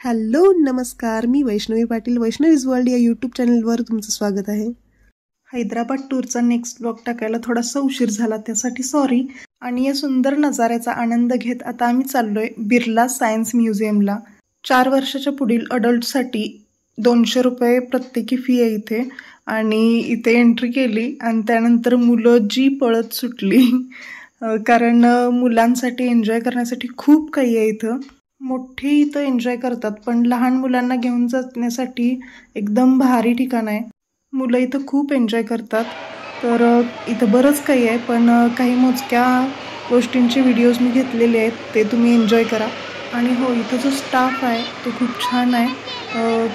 Hello नमस्कार, मी Vaishnavi Patil. Vaishnavis world या YouTube चॅनलवर तुमचं स्वागत आहे. हैदराबाद टूरचा नेक्स्ट ब्लॉग टाकायला थोडासा उशीर झाला, त्यासाठी सॉरी. आणि या सुंदर नजाऱ्याचा आनंद घेत आता आम्ही चाललोय बिर्ला सायन्स म्युझियमला. 4 वर्षाच्या पुढील अडल्टसाठी 200 रुपये प्रत्येकी फी आहे इथे. आणि इथे एंट्री केली आणि त्यानंतर मुलं जी पळत सुटली कारण मुलांसाठी एन्जॉय करण्यासाठी खूप काही आहे इथं. मोठे इथं एन्जॉय करतात, पण लहान मुलांना घेऊन जाण्यासाठी एकदम भारी ठिकाण आहे. मुलं इथं खूप एन्जॉय करतात. तर इथं बरंच काही आहे, पण काही मोजक्या गोष्टींचे व्हिडिओज मी घेतलेले आहेत, ते तुम्ही एन्जॉय करा. आणि हो, इथं जो स्टाफ आहे तो खूप छान आहे.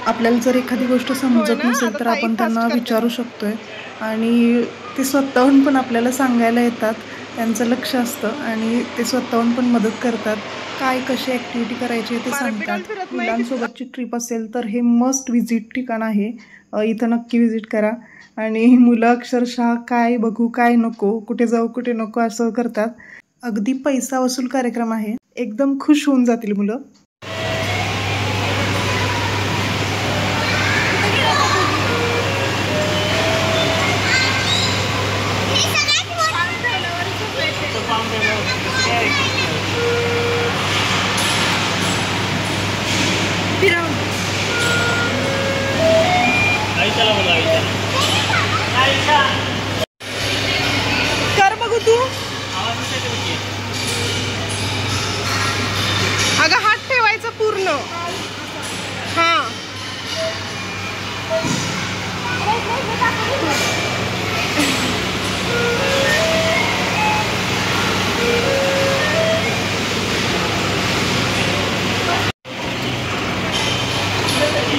आपल्याला जर एखादी गोष्ट समजत नसेल तर आपण त्यांना विचारू शकतोय आणि ते स्वतःहून पण आपल्याला सांगायला येतात. त्यांचं लक्ष असतं आणि ते स्वतःहून पण मदत करतात. काय कशी ॲक्टिव्हिटी करायची ते सांगतात. मुलांसोबतची ट्रिप असेल तर हे मस्ट व्हिजिट ठिकाण आहे. इथं नक्की व्हिजिट करा. आणि मुलं अक्षरशः काय बघू काय नको, कुठे जाऊ कुठे नको असं करतात. अगदी पैसा वसूल कार्यक्रम आहे. एकदम खुश होऊन जातील मुलं. कर बघू तू. अगं हात ठेवायचा पूर्ण. हा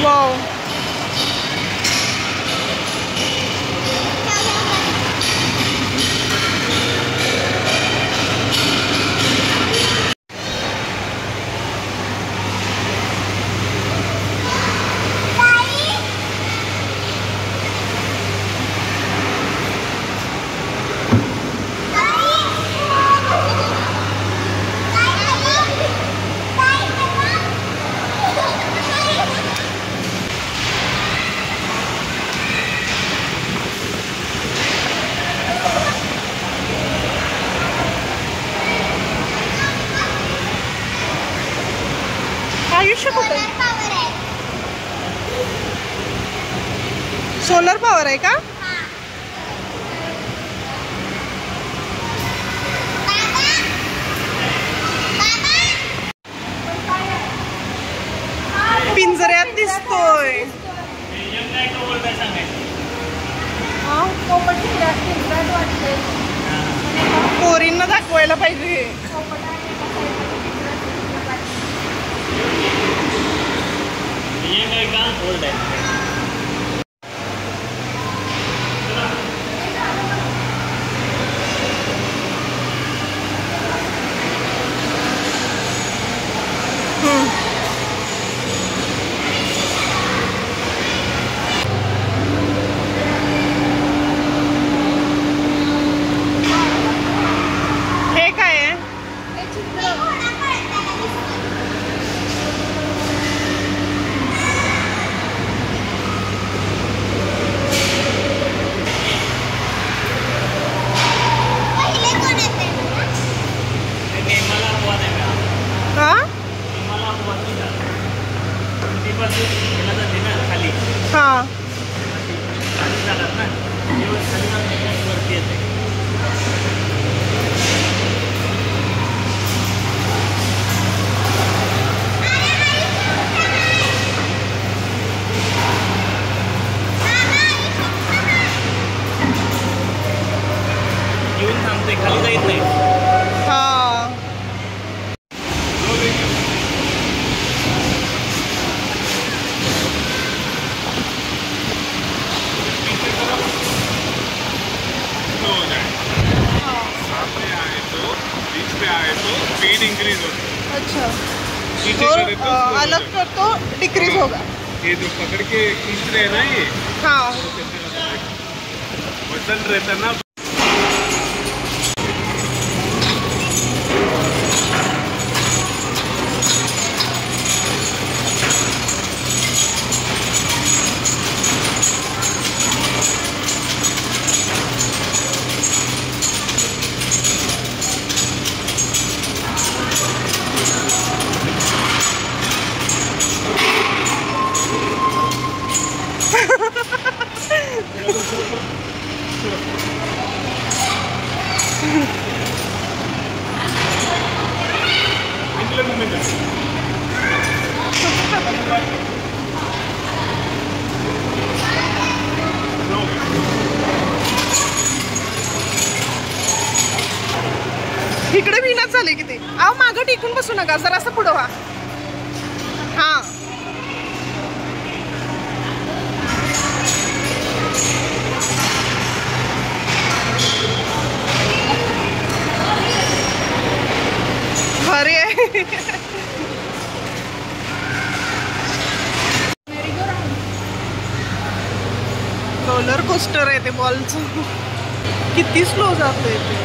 वाव. आयुष्य कुठे? सोलर पॉवर आहे का? पिंजऱ्यात दिसतोय. पोरींना दाखवायला पाहिजे. ये का होल्ड है. हे काय आहे? हाँ येऊन थांबते, खाली जात नाही. स्पीड इंक्रीज होता. अच्छा, और अलग कर तो डिक्रीज होगा. ये जो पकड़ के खींच रहे हैं ना, ये हाँ बटन रहता ना. टिकून बसू नका, जरा असं पुढं व्हा. हा भारी आहे. रोलर कोस्टर आहे ते बॉलचं. किती स्लो जातोय ते.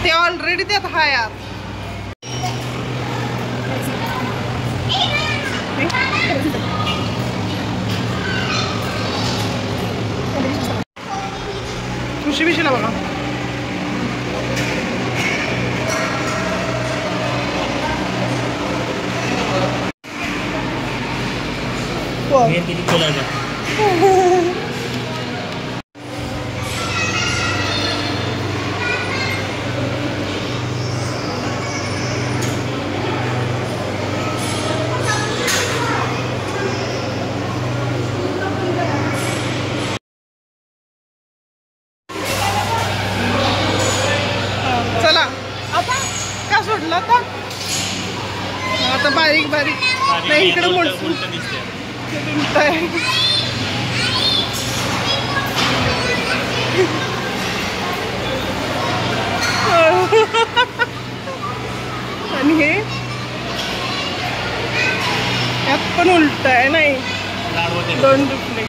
ते ऑलरेडी त्यात हा यार. खुशी बिशीला बघा. चला आता का सोडलं आता. आता बारीक बारीक नाही इकडे मोठं आणि हे यात पण उलट आहे. नाही दोन दुखणे.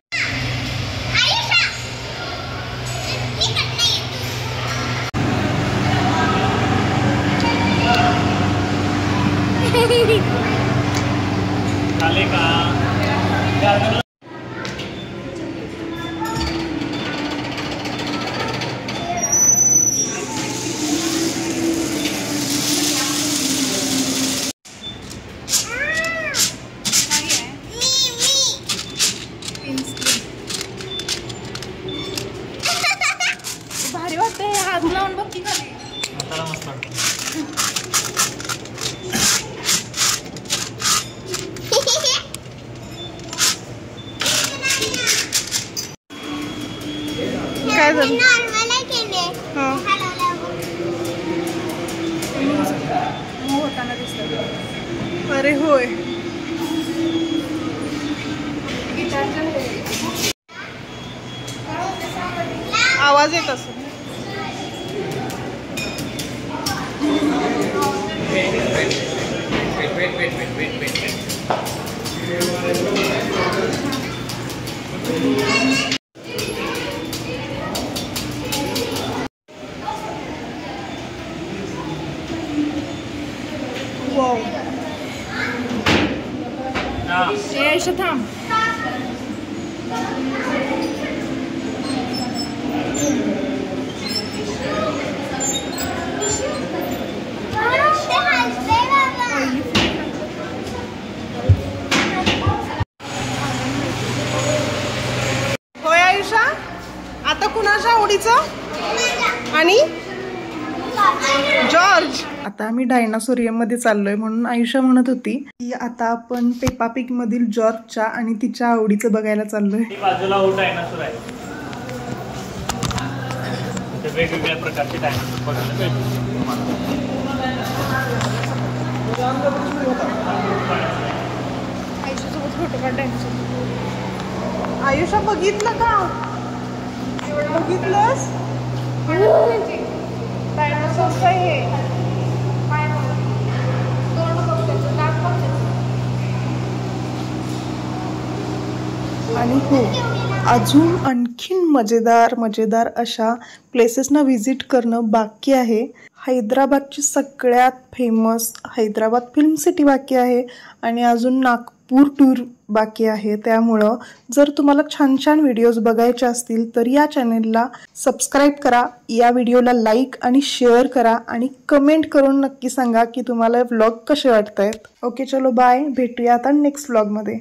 भारी वाटतंय. हात लावून बघ की खाली. काय झालं. अरे होय. आवाज येत असं. वाव. थांब. होय आयुषा, आता कुणाच्या आवडीचं आणि जॉर्ज. आता आम्ही डायनासोरियम मध्ये चाललोय म्हणून आयुषा म्हणत होती की आता आपण पेपा पिग मधील जॉर्जच्या आणि तिच्या आवडीचं बघायला चाललोय. बाजूला डायनासोर आहे. वेगवेगळ्या प्रकारचे डायनासोर बघायला मिळतील. आयुषा बघितलं का. बघितलंस डायनासोर आहे. आणि हो, अजून आणखीन मजेदार अशा प्लेसेसना व्हिजिट करणं बाकी आहे. हैदराबादची सगळ्यात फेमस हैदराबाद फिल्म सिटी बाकी आहे आणि अजून नागपूर टूर बाकी आहे। त्यामुळं जर तुम्हाला छान छान व्हिडिओज बघायचे असतील तर या चॅनेलला सबस्क्राईब करा, या व्हिडिओला लाईक आणि शेअर करा आणि कमेंट करून नक्की सांगा की तुम्हाला व्लॉग कसे वाटतायत। ओके चलो बाय, भेटूया आता नेक्स्ट व्लॉगमध्ये।